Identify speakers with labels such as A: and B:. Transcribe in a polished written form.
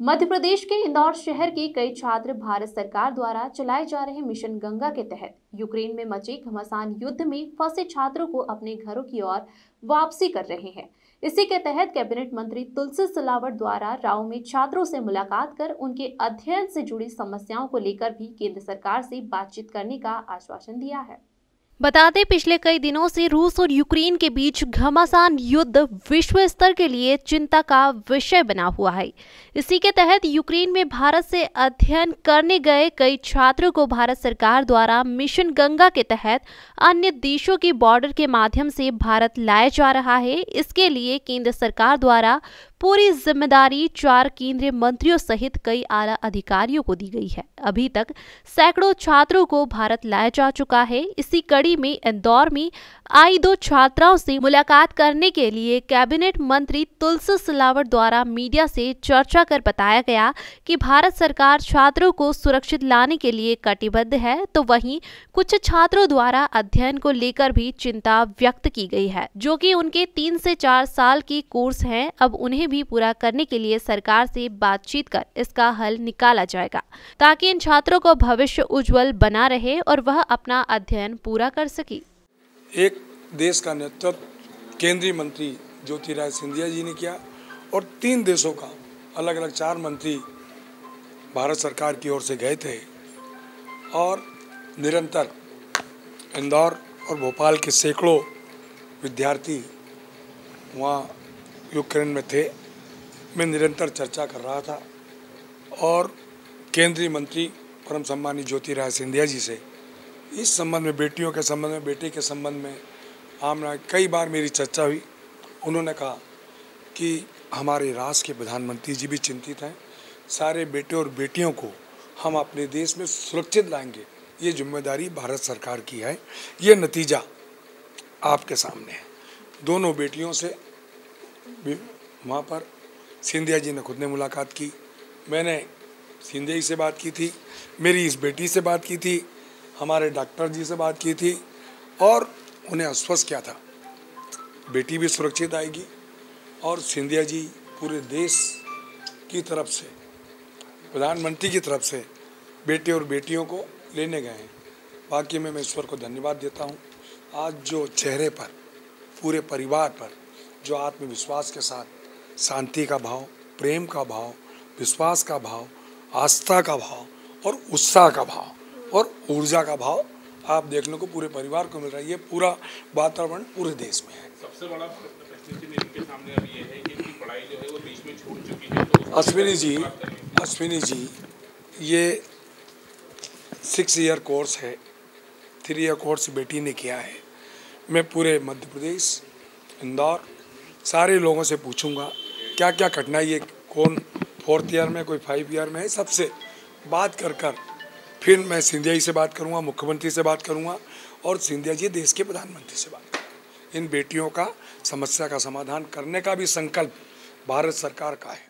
A: मध्य प्रदेश के इंदौर शहर के कई छात्र भारत सरकार द्वारा चलाए जा रहे मिशन गंगा के तहत यूक्रेन में मचे घमासान युद्ध में फंसे छात्रों को अपने घरों की ओर वापसी कर रहे हैं। इसी के तहत कैबिनेट मंत्री तुलसी सिलावट द्वारा राव में छात्रों से मुलाकात कर उनके अध्ययन से जुड़ी समस्याओं को लेकर भी केंद्र सरकार से बातचीत करने का आश्वासन दिया है।
B: बता दें, पिछले कई दिनों से रूस और यूक्रेन के बीच घमासान युद्ध विश्व स्तर के लिए चिंता का विषय बना हुआ है। इसी के तहत यूक्रेन में भारत से अध्ययन करने गए कई छात्रों को भारत सरकार द्वारा मिशन गंगा के तहत अन्य देशों की बॉर्डर के माध्यम से भारत लाया जा रहा है। इसके लिए केंद्र सरकार द्वारा पूरी जिम्मेदारी 4 केंद्रीय मंत्रियों सहित कई आला अधिकारियों को दी गई है। अभी तक सैकड़ों छात्रों को भारत लाया जा चुका है। इसी कड़ी में इंदौर में आई 2 छात्राओं से मुलाकात करने के लिए कैबिनेट मंत्री तुलसी सिलावट द्वारा मीडिया से चर्चा कर बताया गया कि भारत सरकार छात्रों को सुरक्षित लाने के लिए कटिबद्ध है। तो वहीं कुछ छात्रों द्वारा अध्ययन को लेकर भी चिंता व्यक्त की गई है, जो कि उनके 3 से 4 साल की कोर्स हैं। अब उन्हें भी पूरा करने के लिए सरकार से बातचीत कर इसका हल निकाला जाएगा, ताकि इन छात्रों को भविष्य उज्जवल बना रहे और वह अपना अध्ययन पूरा कर सके।
C: एक देश का नेतृत्व केंद्रीय मंत्री ज्योतिरादित्य सिंधिया जी ने किया और 3 देशों का अलग अलग 4 मंत्री भारत सरकार की ओर से गए थे और निरंतर इंदौर और भोपाल के सैकड़ों विद्यार्थी वहाँ यूक्रेन में थे। मैं निरंतर चर्चा कर रहा था और केंद्रीय मंत्री परम सम्मानीय ज्योतिरादित्य सिंधिया जी से इस संबंध में, बेटियों के संबंध में, बेटे के संबंध में आमना कई बार मेरी चर्चा हुई। उन्होंने कहा कि हमारे राष्ट्र के प्रधानमंत्री जी भी चिंतित हैं, सारे बेटे और बेटियों को हम अपने देश में सुरक्षित लाएंगे, ये जिम्मेदारी भारत सरकार की है। ये नतीजा आपके सामने है। दोनों बेटियों से वहाँ पर सिंधिया जी ने खुद ने मुलाकात की, मैंने सिंधिया जी से बात की थी, मेरी इस बेटी से बात की थी, हमारे डॉक्टर जी से बात की थी और उन्हें आश्वस्त किया था बेटी भी सुरक्षित आएगी। और सिंधिया जी पूरे देश की तरफ से, प्रधानमंत्री की तरफ से बेटे और बेटियों को लेने गए हैं। वाकई में मैं ईश्वर को धन्यवाद देता हूँ। आज जो चेहरे पर, पूरे परिवार पर जो आत्मविश्वास के साथ शांति का भाव, प्रेम का भाव, विश्वास का भाव, आस्था का भाव और उत्साह का भाव और ऊर्जा का भाव आप देखने को पूरे परिवार को मिल रहा है। ये पूरा वातावरण पूरे देश में है।
D: सबसे बड़ा प्रश्न इनके सामने अब ये है कि इनकी पढ़ाई जो है वो बीच में छूट चुकी है। तो
C: अश्विनी जी, ये 6 ईयर कोर्स है, 3 ईयर कोर्स बेटी ने किया है। मैं पूरे मध्य प्रदेश, इंदौर सारे लोगों से पूछूंगा क्या क्या कठिनाई है, कौन 4th ईयर में, कोई 5 ईयर में है, सबसे बात कर फिर मैं सिंधिया जी से बात करूंगा, मुख्यमंत्री से बात करूंगा और सिंधिया जी देश के प्रधानमंत्री से बात करूंगा। इन बेटियों का समस्या का समाधान करने का भी संकल्प भारत सरकार का है।